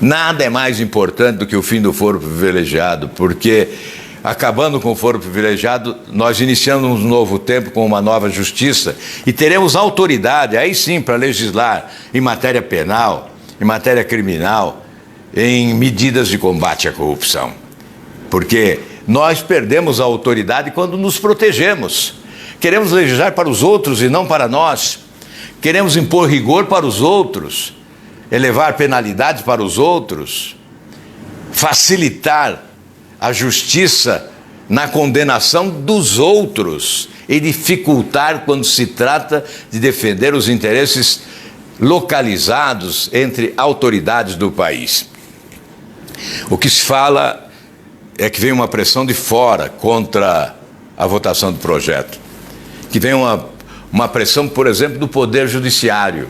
Nada é mais importante do que o fim do foro privilegiado, porque acabando com o foro privilegiado, nós iniciamos um novo tempo com uma nova justiça e teremos autoridade, aí sim, para legislar em matéria penal, em matéria criminal, em medidas de combate à corrupção. Porque nós perdemos a autoridade quando nos protegemos. Queremos legislar para os outros e não para nós. Queremos impor rigor para os outros, elevar penalidades para os outros, facilitar a justiça na condenação dos outros e dificultar quando se trata de defender os interesses localizados entre autoridades do país. O que se fala é que vem uma pressão de fora contra a votação do projeto, que vem uma pressão, por exemplo, do Poder Judiciário.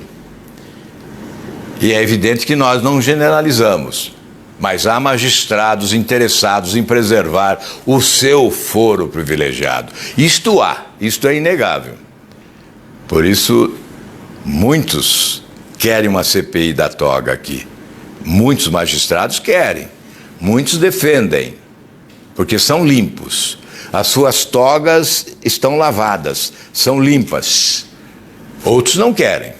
E é evidente que nós não generalizamos, mas há magistrados interessados em preservar o seu foro privilegiado. Isto é inegável. Por isso, muitos querem uma CPI da toga aqui. Muitos magistrados querem, muitos defendem, porque são limpos. As suas togas estão lavadas, são limpas. Outros não querem,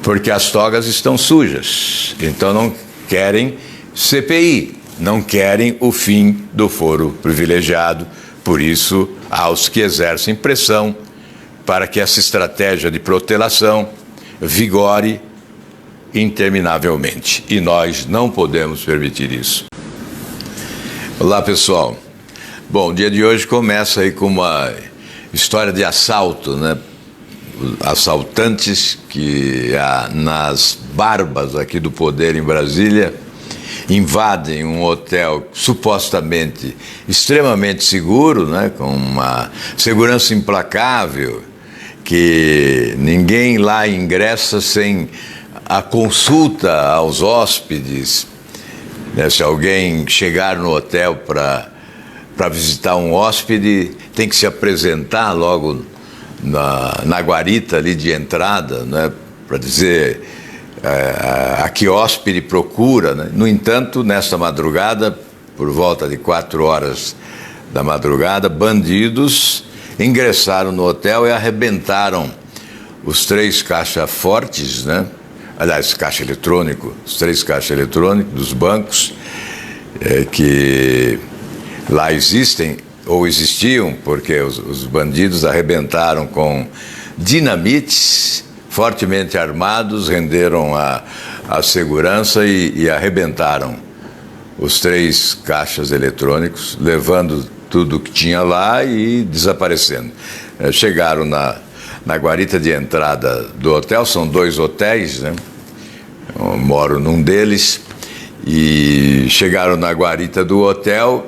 porque as togas estão sujas. Então não querem CPI, não querem o fim do foro privilegiado. Por isso, há os que exercem pressão para que essa estratégia de protelação vigore interminavelmente. E nós não podemos permitir isso. Olá, pessoal. Bom, o dia de hoje começa aí com uma história de assalto, né? Assaltantes que nas barbas aqui do poder em Brasília invadem um hotel supostamente extremamente seguro, né? Com uma segurança implacável, que ninguém lá ingressa sem a consulta aos hóspedes, né? Se alguém chegar no hotel para visitar um hóspede, tem que se apresentar logo na guarita ali de entrada, né? Para dizer a que hóspede procura, né? No entanto, nesta madrugada, por volta de 4 horas da madrugada, bandidos ingressaram no hotel e arrebentaram os 3 caixas fortes, né? Aliás, caixa eletrônico, os 3 caixas eletrônicos dos bancos, que lá existem ou existiam, porque os bandidos arrebentaram com dinamites fortemente armados, renderam a segurança e arrebentaram os 3 caixas eletrônicos, levando tudo que tinha lá e desaparecendo. Chegaram na guarita de entrada do hotel, são 2 hotéis, né? Eu moro num deles, e chegaram na guarita do hotel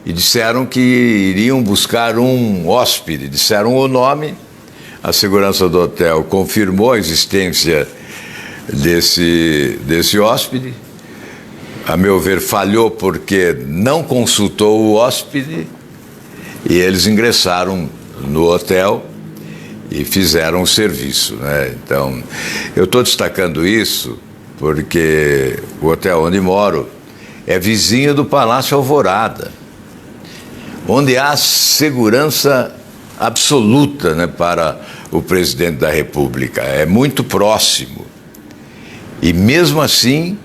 e disseram que iriam buscar um hóspede, disseram o nome. A segurança do hotel confirmou a existência desse hóspede. A meu ver, falhou porque não consultou o hóspede e eles ingressaram no hotel e fizeram o serviço, né? Então, eu estou destacando isso porque o hotel onde moro é vizinho do Palácio Alvorada, onde há segurança absoluta, né, para o presidente da República. É muito próximo. E mesmo assim,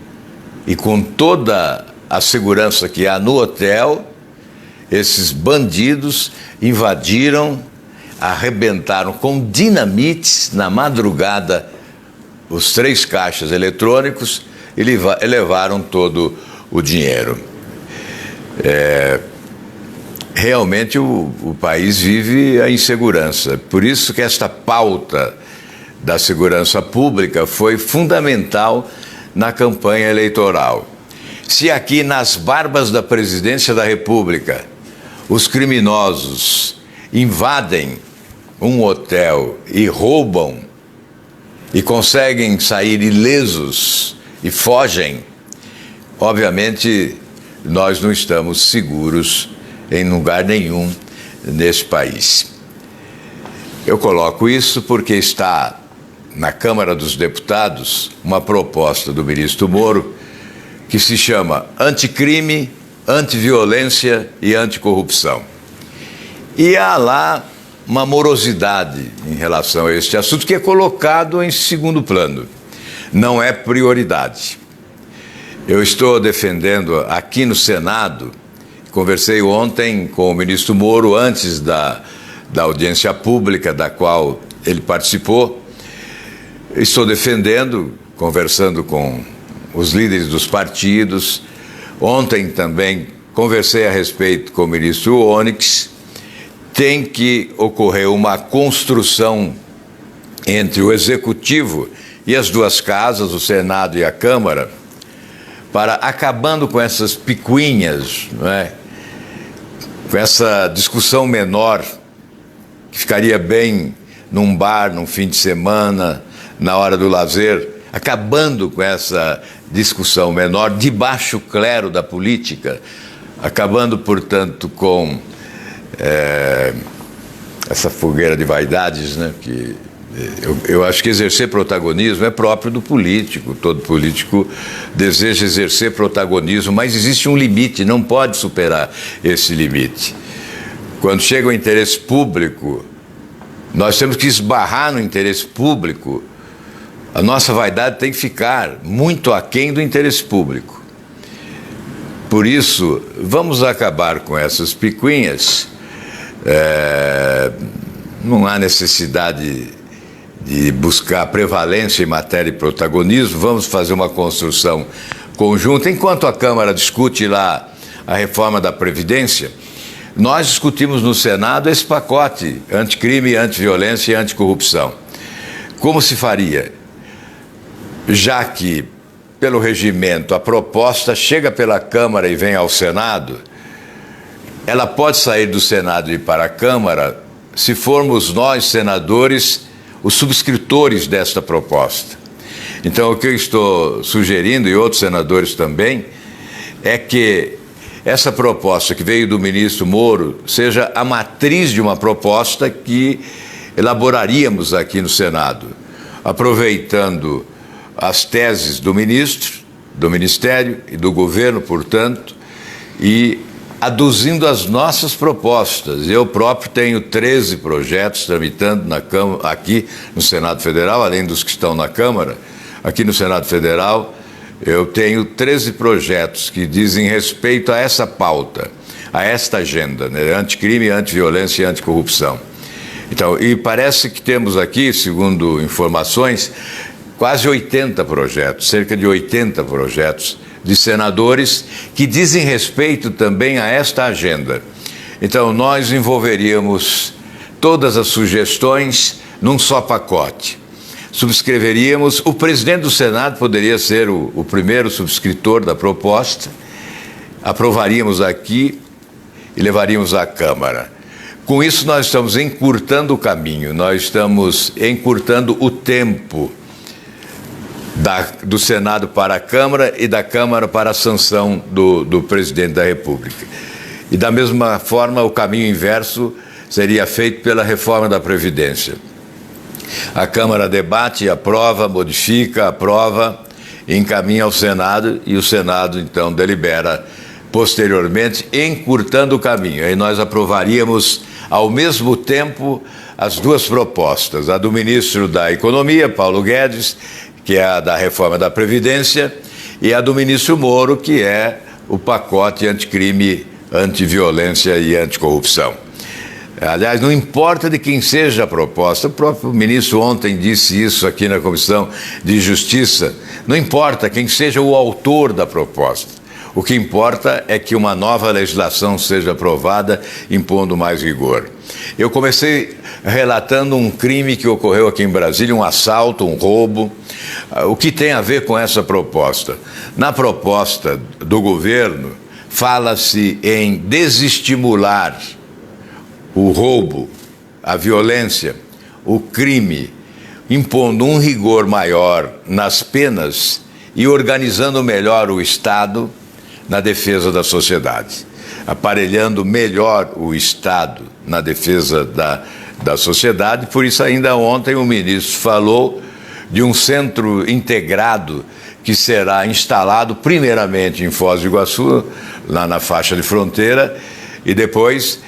e com toda a segurança que há no hotel, esses bandidos invadiram, arrebentaram com dinamites na madrugada os 3 caixas eletrônicos e levaram todo o dinheiro. Realmente o país vive a insegurança. Por isso que esta pauta da segurança pública foi fundamental na campanha eleitoral. Se aqui nas barbas da presidência da República os criminosos invadem um hotel e roubam e conseguem sair ilesos e fogem, obviamente nós não estamos seguros em lugar nenhum nesse país. Eu coloco isso porque está na Câmara dos Deputados uma proposta do ministro Moro que se chama Anticrime, Antiviolência e Anticorrupção. E há lá uma morosidade em relação a este assunto que é colocado em segundo plano. Não é prioridade. Eu estou defendendo aqui no Senado, conversei ontem com o ministro Moro antes da audiência pública da qual ele participou. Estou defendendo, conversando com os líderes dos partidos. Ontem também conversei a respeito com o ministro Onyx. Tem que ocorrer uma construção entre o Executivo e as duas casas, o Senado e a Câmara, para acabando com essas picuinhas, não é? Com essa discussão menor, que ficaria bem num bar, num fim de semana, na hora do lazer, acabando com essa discussão menor, de baixo clero da política, acabando, portanto, com essa fogueira de vaidades, né? Que eu acho que exercer protagonismo é próprio do político. Todo político deseja exercer protagonismo, mas existe um limite, não pode superar esse limite. Quando chega o interesse público, nós temos que esbarrar no interesse público. A nossa vaidade tem que ficar muito aquém do interesse público. Por isso, vamos acabar com essas picuinhas. Não há necessidade de buscar prevalência em matéria de protagonismo. Vamos fazer uma construção conjunta. Enquanto a Câmara discute lá a reforma da Previdência, nós discutimos no Senado esse pacote anticrime, antiviolência e anticorrupção. Como se faria? Já que, pelo regimento, a proposta chega pela Câmara e vem ao Senado, ela pode sair do Senado e ir para a Câmara se formos nós, senadores, os subscritores desta proposta. Então, o que eu estou sugerindo, e outros senadores também, é que essa proposta que veio do ministro Moro seja a matriz de uma proposta que elaboraríamos aqui no Senado, aproveitando as teses do ministro, do Ministério e do governo, portanto, e aduzindo as nossas propostas. Eu próprio tenho 13 projetos tramitando aqui no Senado Federal, além dos que estão na Câmara. Aqui no Senado Federal, eu tenho 13 projetos que dizem respeito a essa pauta, a esta agenda, né? Anticrime, antiviolência e anticorrupção. Então, e parece que temos aqui, segundo informações, quase 80 projetos, cerca de 80 projetos de senadores que dizem respeito também a esta agenda. Então, nós envolveríamos todas as sugestões num só pacote. Subscreveríamos, o presidente do Senado poderia ser o primeiro subscritor da proposta, aprovaríamos aqui e levaríamos à Câmara. Com isso, nós estamos encurtando o caminho, nós estamos encurtando o tempo do Senado para a Câmara e da Câmara para a sanção do presidente da República. E da mesma forma, o caminho inverso seria feito pela reforma da Previdência. A Câmara debate, aprova, modifica, aprova, encaminha ao Senado e o Senado, então, delibera posteriormente, encurtando o caminho. Aí nós aprovaríamos, ao mesmo tempo, as duas propostas, a do ministro da Economia, Paulo Guedes, que é a da reforma da Previdência, e a do ministro Moro, que é o pacote anticrime, antiviolência e anticorrupção. Aliás, não importa de quem seja a proposta, o próprio ministro ontem disse isso aqui na Comissão de Justiça, não importa quem seja o autor da proposta. O que importa é que uma nova legislação seja aprovada, impondo mais rigor. Eu comecei relatando um crime que ocorreu aqui em Brasília, um assalto, um roubo. O que tem a ver com essa proposta? Na proposta do governo, fala-se em desestimular o roubo, a violência, o crime, impondo um rigor maior nas penas e organizando melhor o Estado na defesa da sociedade, aparelhando melhor o Estado na defesa da sociedade. Por isso, ainda ontem o ministro falou de um centro integrado que será instalado primeiramente em Foz do Iguaçu, lá na faixa de fronteira, e depois,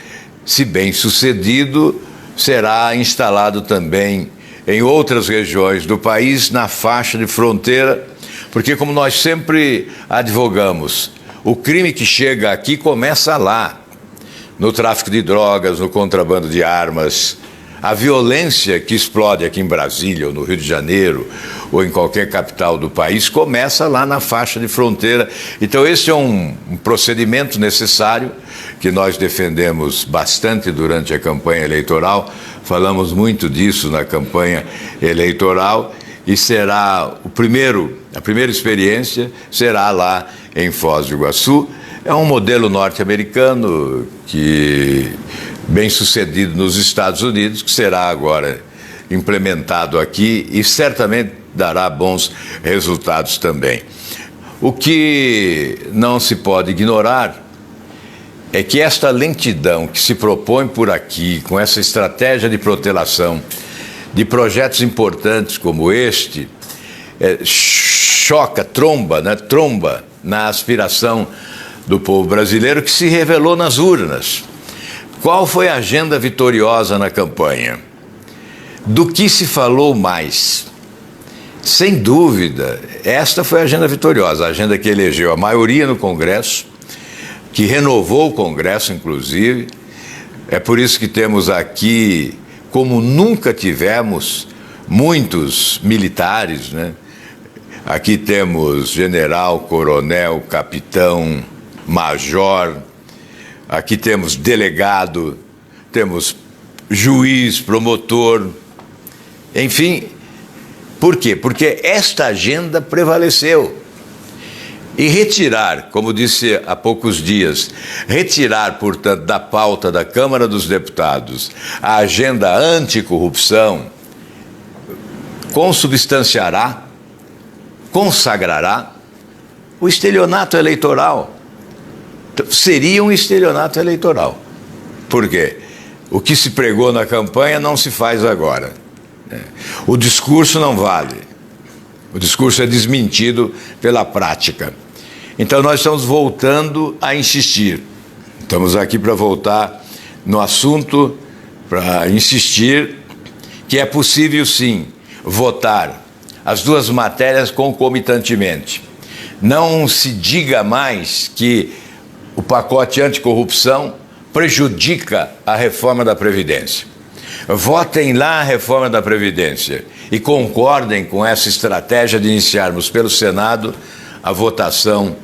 se bem sucedido, será instalado também em outras regiões do país, na faixa de fronteira, porque, como nós sempre advogamos, o crime que chega aqui começa lá, no tráfico de drogas, no contrabando de armas. A violência que explode aqui em Brasília, ou no Rio de Janeiro, ou em qualquer capital do país, começa lá na faixa de fronteira. Então, esse é um procedimento necessário que nós defendemos bastante durante a campanha eleitoral. Falamos muito disso na campanha eleitoral e será a primeira experiência será lá em Foz do Iguaçu. É um modelo norte-americano que bem sucedido nos Estados Unidos, que será agora implementado aqui e certamente dará bons resultados também. O que não se pode ignorar é que esta lentidão que se propõe por aqui, com essa estratégia de protelação de projetos importantes como este, tromba na aspiração do povo brasileiro, que se revelou nas urnas. Qual foi a agenda vitoriosa na campanha? Do que se falou mais? Sem dúvida, esta foi a agenda vitoriosa, a agenda que elegeu a maioria no Congresso, que renovou o Congresso, inclusive. É por isso que temos aqui, como nunca tivemos, muitos militares, né? Aqui temos general, coronel, capitão, major. Aqui temos delegado, temos juiz, promotor, enfim. Por quê? Porque esta agenda prevaleceu. E retirar, como disse há poucos dias, retirar, portanto, da pauta da Câmara dos Deputados a agenda anticorrupção, consubstanciará, consagrará o estelionato eleitoral. Seria um estelionato eleitoral. Por quê? O que se pregou na campanha não se faz agora. O discurso não vale. O discurso é desmentido pela prática. Então nós estamos voltando a insistir. Estamos aqui para voltar no assunto, para insistir que é possível sim votar as duas matérias concomitantemente. Não se diga mais que o pacote anticorrupção prejudica a reforma da Previdência. Votem lá a reforma da Previdência e concordem com essa estratégia de iniciarmos pelo Senado a votação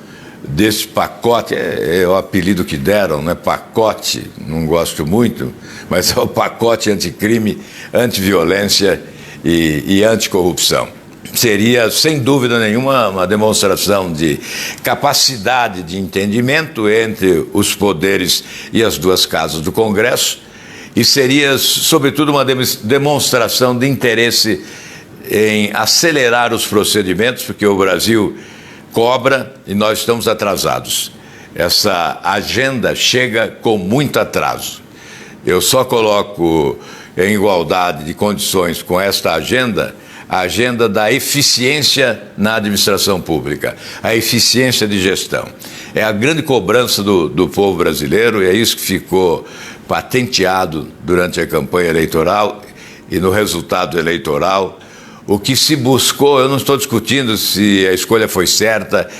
desse pacote. É o apelido que deram, né? Pacote, não gosto muito, mas é o pacote anticrime, antiviolência e anticorrupção. Seria, sem dúvida nenhuma, uma demonstração de capacidade de entendimento entre os poderes e as duas casas do Congresso, e seria, sobretudo, uma demonstração de interesse em acelerar os procedimentos, porque o Brasil cobra e nós estamos atrasados. Essa agenda chega com muito atraso. Eu só coloco em igualdade de condições com esta agenda a agenda da eficiência na administração pública, a eficiência de gestão. É a grande cobrança do povo brasileiro, e é isso que ficou patenteado durante a campanha eleitoral e no resultado eleitoral. O que se buscou, eu não estou discutindo se a escolha foi certa,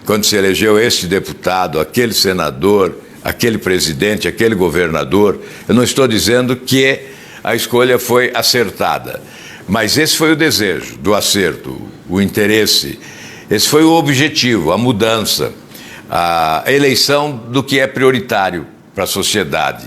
quando se elegeu este deputado, aquele senador, aquele presidente, aquele governador. Eu não estou dizendo que a escolha foi acertada. Mas esse foi o desejo do acerto, o interesse, esse foi o objetivo, a mudança, a eleição do que é prioritário para a sociedade.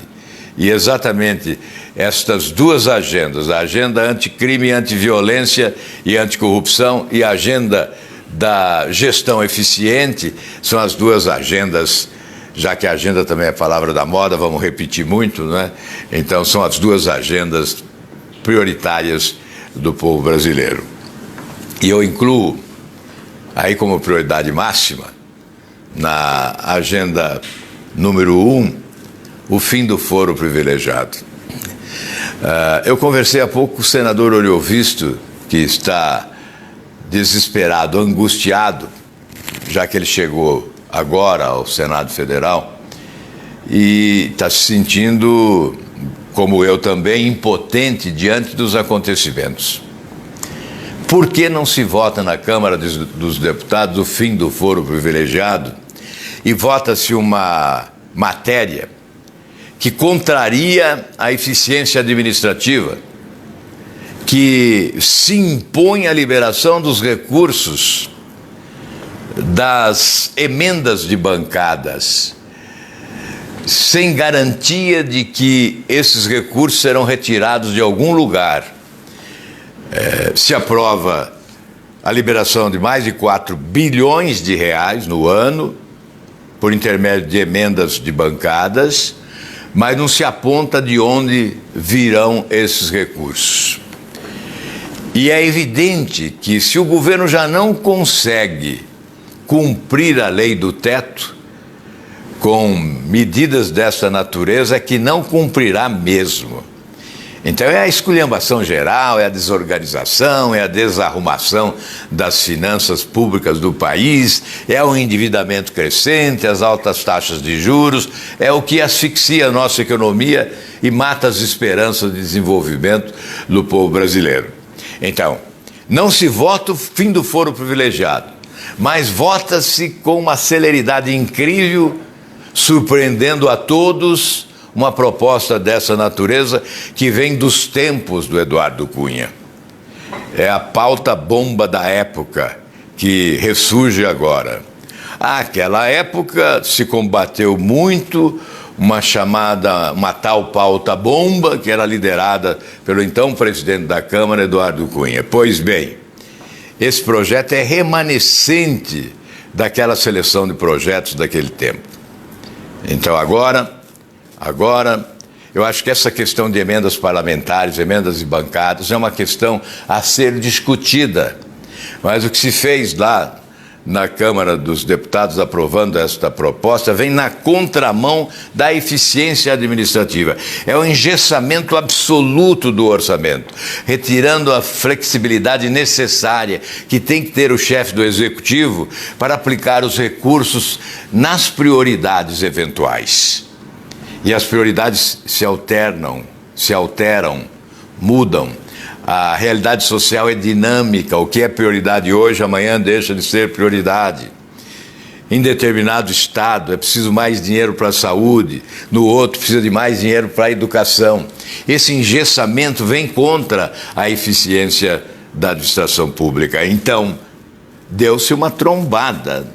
E exatamente estas duas agendas, a agenda anticrime, antiviolência e anticorrupção e a agenda da gestão eficiente, são as duas agendas, já que a agenda também é palavra da moda, vamos repetir muito, né? Então são as duas agendas prioritárias do povo brasileiro. E eu incluo aí como prioridade máxima, na agenda número 1, o fim do foro privilegiado. Eu conversei há pouco com o senador Oriovisto, que está desesperado, angustiado, já que ele chegou agora ao Senado Federal e está se sentindo, como eu também, impotente diante dos acontecimentos. Por que não se vota na Câmara dos Deputados o fim do foro privilegiado e vota-se uma matéria que contraria a eficiência administrativa, que se impõe a liberação dos recursos das emendas de bancadas, sem garantia de que esses recursos serão retirados de algum lugar? Se aprova a liberação de mais de 4 bilhões de reais no ano, por intermédio de emendas de bancadas, mas não se aponta de onde virão esses recursos. E é evidente que se o governo já não consegue cumprir a lei do teto, com medidas dessa natureza, é que não cumprirá mesmo. Então é a esculhambação geral, é a desorganização, é a desarrumação das finanças públicas do país, é o endividamento crescente, as altas taxas de juros, é o que asfixia a nossa economia e mata as esperanças de desenvolvimento do povo brasileiro. Então, não se vota o fim do foro privilegiado, mas vota-se com uma celeridade incrível, surpreendendo a todos, uma proposta dessa natureza que vem dos tempos do Eduardo Cunha. É a pauta bomba da época que ressurge agora. Àquela época se combateu muito uma tal pauta bomba que era liderada pelo então presidente da Câmara, Eduardo Cunha. Pois bem, esse projeto é remanescente daquela seleção de projetos daquele tempo. Então agora, eu acho que essa questão de emendas parlamentares, emendas de bancadas, é uma questão a ser discutida. Mas o que se fez lá na Câmara dos Deputados aprovando esta proposta vem na contramão da eficiência administrativa. É o engessamento absoluto do orçamento, retirando a flexibilidade necessária que tem que ter o chefe do Executivo para aplicar os recursos nas prioridades eventuais. E as prioridades se alteram, mudam. A realidade social é dinâmica. O que é prioridade hoje, amanhã deixa de ser prioridade. Em determinado estado é preciso mais dinheiro para a saúde, no outro precisa de mais dinheiro para a educação. Esse engessamento vem contra a eficiência da administração pública. Então, deu-se uma trombada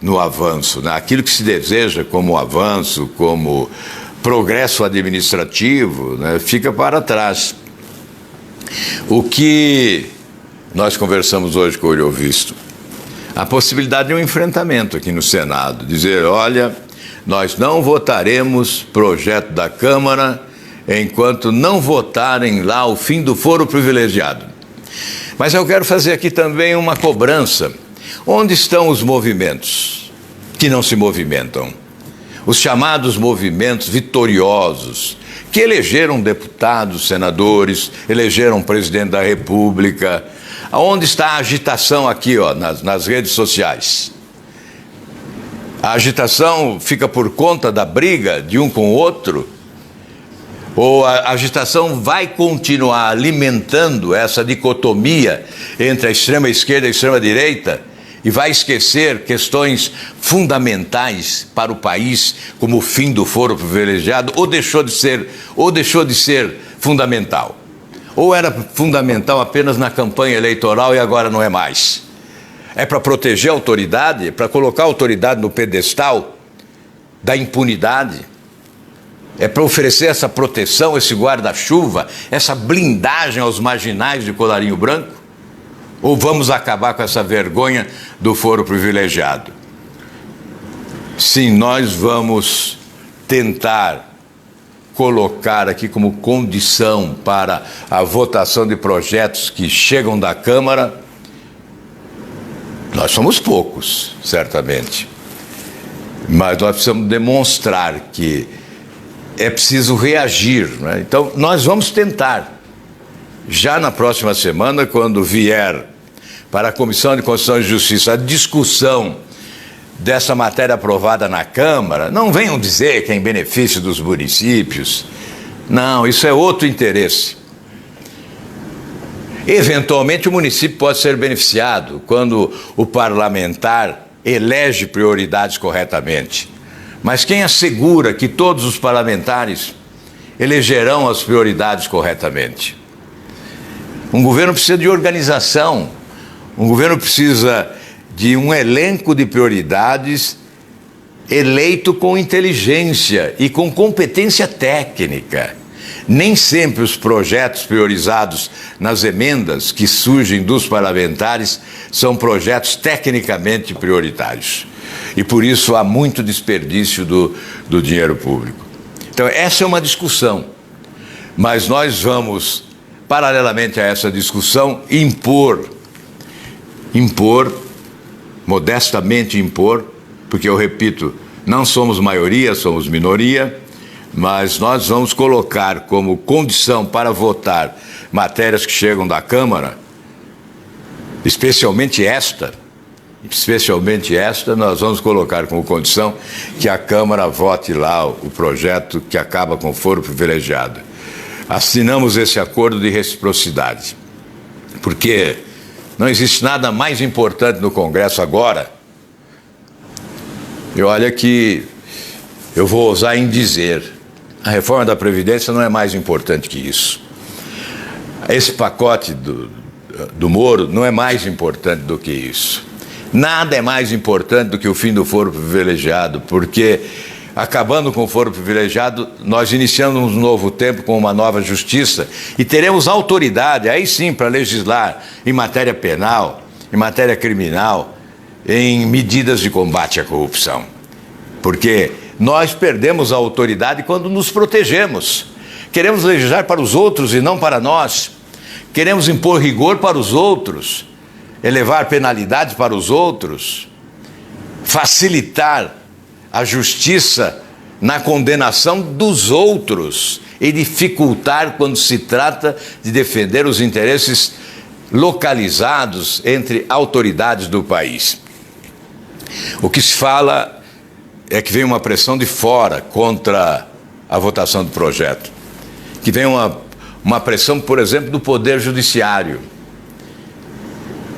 no avanço, naquilo que se deseja como avanço, como progresso administrativo, né, fica para trás. O que nós conversamos hoje com o Olho Visto, a possibilidade de um enfrentamento aqui no Senado, dizer, olha, nós não votaremos projeto da Câmara enquanto não votarem lá o fim do foro privilegiado. Mas eu quero fazer aqui também uma cobrança. Onde estão os movimentos que não se movimentam? Os chamados movimentos vitoriosos, que elegeram deputados, senadores, elegeram presidente da República. Onde está a agitação aqui, nas redes sociais? A agitação fica por conta da briga de um com o outro? Ou a agitação vai continuar alimentando essa dicotomia entre a extrema esquerda e a extrema direita e vai esquecer questões fundamentais para o país, como o fim do foro privilegiado, ou deixou de ser fundamental? Ou era fundamental apenas na campanha eleitoral e agora não é mais? É para proteger a autoridade, para colocar a autoridade no pedestal da impunidade? É para oferecer essa proteção, esse guarda-chuva, essa blindagem aos marginais de colarinho branco? Ou vamos acabar com essa vergonha do foro privilegiado? Sim, nós vamos tentar colocar aqui como condição para a votação de projetos que chegam da Câmara. Nós somos poucos, certamente, mas nós precisamos demonstrar que é preciso reagir, né? Então, nós vamos tentar, já na próxima semana, quando vier para a Comissão de Constituição e Justiça a discussão dessa matéria aprovada na Câmara, não venham dizer que é em benefício dos municípios. Não, isso é outro interesse. Eventualmente o município pode ser beneficiado quando o parlamentar elege prioridades corretamente. Mas quem assegura que todos os parlamentares elegerão as prioridades corretamente? Um governo precisa de organização, um governo precisa de um elenco de prioridades eleito com inteligência e com competência técnica. Nem sempre os projetos priorizados nas emendas que surgem dos parlamentares são projetos tecnicamente prioritários. E por isso há muito desperdício do dinheiro público. Então essa é uma discussão, mas nós vamos, paralelamente a essa discussão, modestamente impor, porque eu repito, não somos maioria, somos minoria, mas nós vamos colocar como condição para votar matérias que chegam da Câmara, especialmente esta, nós vamos colocar como condição que a Câmara vote lá o projeto que acaba com o foro privilegiado. Assinamos esse acordo de reciprocidade, porque não existe nada mais importante no Congresso agora. E olha que eu vou ousar em dizer, a reforma da Previdência não é mais importante que isso. Esse pacote do Moro não é mais importante do que isso. Nada é mais importante do que o fim do foro privilegiado, porque, acabando com o foro privilegiado, nós iniciamos um novo tempo com uma nova justiça e teremos autoridade, aí sim, para legislar em matéria penal, em matéria criminal, em medidas de combate à corrupção. Porque nós perdemos a autoridade quando nos protegemos. Queremos legislar para os outros e não para nós. Queremos impor rigor para os outros, elevar penalidades para os outros, facilitar a justiça na condenação dos outros e dificultar quando se trata de defender os interesses localizados entre autoridades do país. O que se fala é que vem uma pressão de fora contra a votação do projeto, que vem uma pressão, por exemplo, do Poder Judiciário.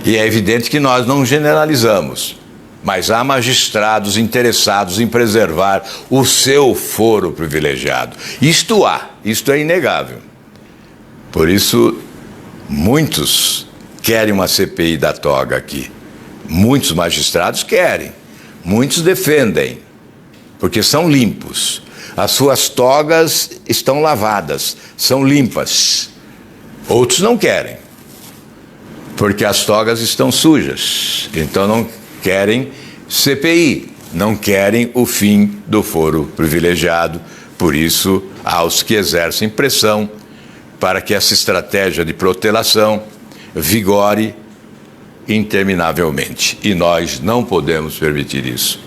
E é evidente que nós não generalizamos, mas há magistrados interessados em preservar o seu foro privilegiado. Isto é inegável. Por isso, muitos querem uma CPI da toga aqui. Muitos magistrados querem, muitos defendem, porque são limpos. As suas togas estão lavadas, são limpas. Outros não querem, porque as togas estão sujas. Então não querem CPI, não querem o fim do foro privilegiado. Por isso, há os que exercem pressão para que essa estratégia de protelação vigore interminavelmente. E nós não podemos permitir isso.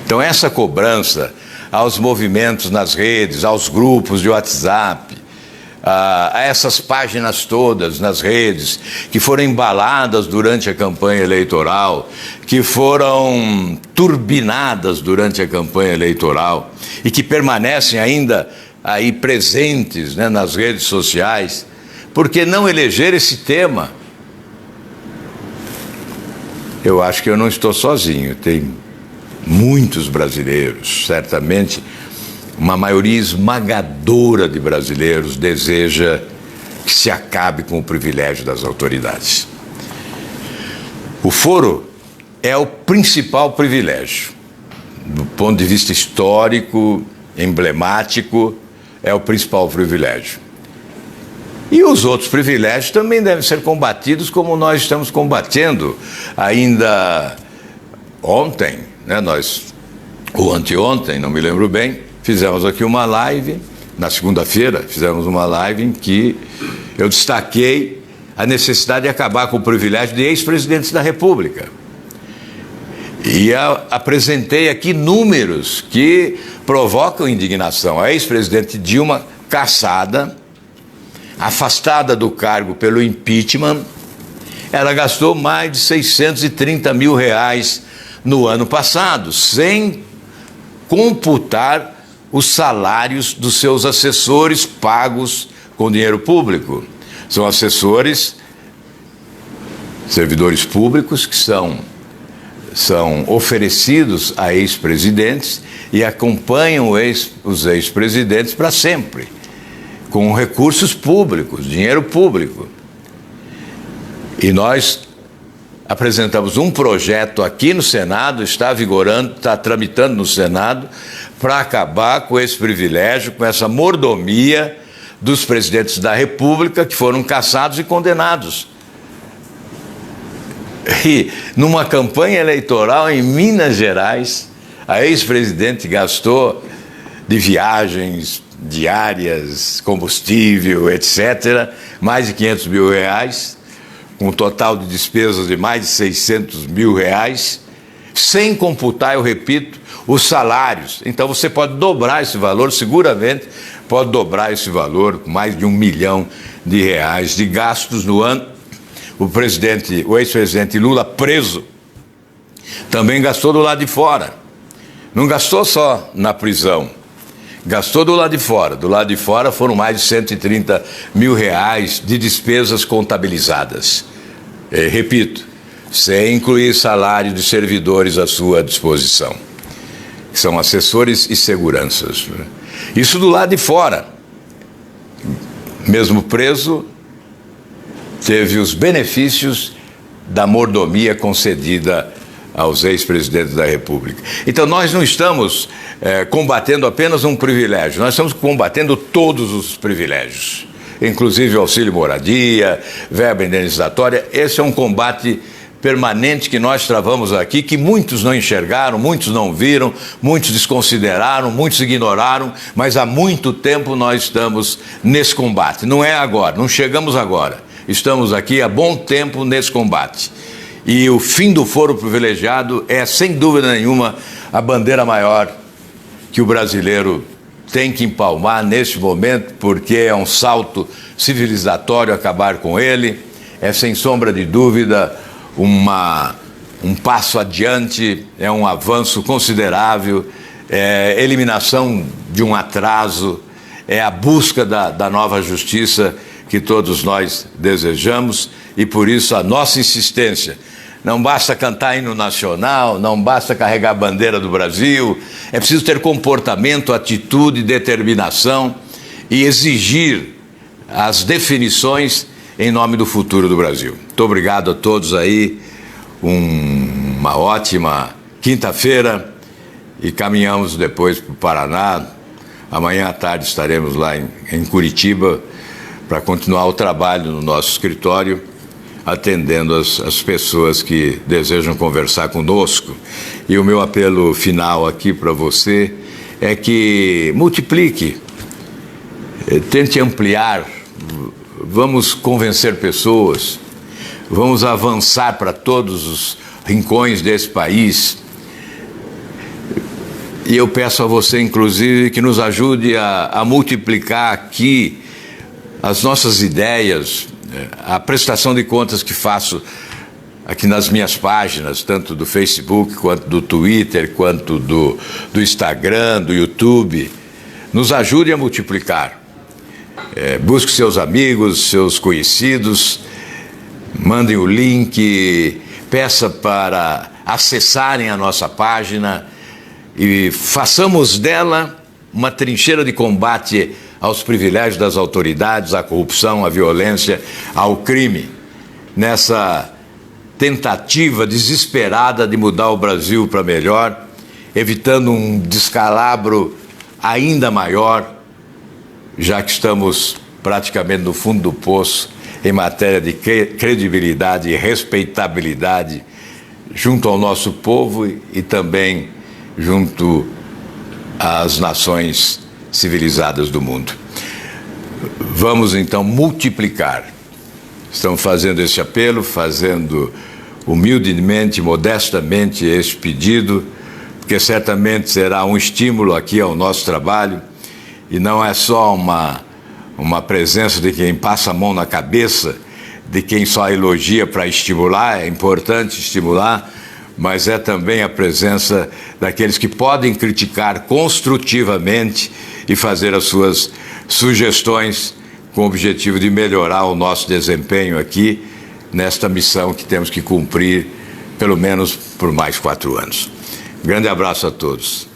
Então, essa cobrança aos movimentos nas redes, aos grupos de WhatsApp, a essas páginas todas nas redes, que foram embaladas durante a campanha eleitoral, que foram turbinadas durante a campanha eleitoral e que permanecem ainda aí presentes, né, nas redes sociais, por que não eleger esse tema? Eu acho que eu não estou sozinho, tem muitos brasileiros, certamente uma maioria esmagadora de brasileiros deseja que se acabe com o privilégio das autoridades. O foro é o principal privilégio. Do ponto de vista histórico, emblemático, é o principal privilégio. E os outros privilégios também devem ser combatidos como nós estamos combatendo. Ainda ontem, né, ou anteontem, não me lembro bem, fizemos aqui uma live, na segunda-feira fizemos uma live em que eu destaquei a necessidade de acabar com o privilégio de ex-presidentes da República. E apresentei aqui números que provocam indignação. A ex-presidente Dilma, cassada, afastada do cargo pelo impeachment, ela gastou mais de 630 mil reais no ano passado, sem computar os salários dos seus assessores pagos com dinheiro público. São assessores, servidores públicos que são oferecidos a ex-presidentes e acompanham os ex-presidentes para sempre, com recursos públicos, dinheiro público. E nós apresentamos um projeto aqui no Senado, está vigorando, está tramitando no Senado, para acabar com esse privilégio, com essa mordomia dos presidentes da República que foram caçados e condenados. E numa campanha eleitoral em Minas Gerais, a ex-presidente gastou de viagens diárias, combustível, etc., mais de 500 mil reais, com um total de despesas de mais de 600 mil reais, sem computar, eu repito, os salários. Então você pode dobrar esse valor, seguramente pode dobrar esse valor, com mais de R$1 milhão de gastos no ano. O ex-presidente Lula, preso, também gastou do lado de fora. Não gastou só na prisão, gastou do lado de fora. Do lado de fora foram mais de 130 mil reais de despesas contabilizadas. Repito, sem incluir salário de servidores à sua disposição, que são assessores e seguranças. Isso do lado de fora. Mesmo preso, teve os benefícios da mordomia concedida aos ex-presidentes da República. Então, nós não estamos combatendo apenas um privilégio, nós estamos combatendo todos os privilégios, inclusive o auxílio moradia, verba indenizatória. Esse é um combate permanente que nós travamos aqui, que muitos não enxergaram, muitos não viram, muitos desconsideraram, muitos ignoraram, mas há muito tempo nós estamos nesse combate. Não é agora, não chegamos agora. Estamos aqui há bom tempo nesse combate. E o fim do foro privilegiado é, sem dúvida nenhuma, a bandeira maior que o brasileiro tem que empalmar neste momento, porque é um salto civilizatório acabar com ele, é, sem sombra de dúvida, um passo adiante, é um avanço considerável, é eliminação de um atraso, é a busca da nova justiça que todos nós desejamos, e por isso a nossa insistência. Não basta cantar hino nacional, não basta carregar a bandeira do Brasil, é preciso ter comportamento, atitude, determinação e exigir as definições em nome do futuro do Brasil. Muito obrigado a todos aí, uma ótima quinta-feira e caminhamos depois para o Paraná. Amanhã à tarde estaremos lá em Curitiba para continuar o trabalho no nosso escritório, atendendo as pessoas que desejam conversar conosco. E o meu apelo final aqui para você é que multiplique, tente ampliar, vamos convencer pessoas, vamos avançar para todos os rincões desse país. E eu peço a você, inclusive, que nos ajude a multiplicar aqui as nossas ideias, a prestação de contas que faço aqui nas minhas páginas, tanto do Facebook, quanto do Twitter, quanto do Instagram, do YouTube. Nos ajude a multiplicar. Busque seus amigos, seus conhecidos, mandem o link, peça para acessarem a nossa página e façamos dela uma trincheira de combate aos privilégios das autoridades, à corrupção, à violência, ao crime, nessa tentativa desesperada de mudar o Brasil para melhor, evitando um descalabro ainda maior, já que estamos praticamente no fundo do poço em matéria de credibilidade e respeitabilidade junto ao nosso povo e também junto às nações civilizadas do mundo. Vamos então multiplicar. Estamos fazendo esse apelo, fazendo humildemente, modestamente esse pedido, porque certamente será um estímulo aqui ao nosso trabalho e não é só uma presença de quem passa a mão na cabeça de quem só elogia para estimular, é importante estimular, mas é também a presença daqueles que podem criticar construtivamente e fazer as suas sugestões com o objetivo de melhorar o nosso desempenho aqui nesta missão que temos que cumprir pelo menos por mais 4 anos. Grande abraço a todos.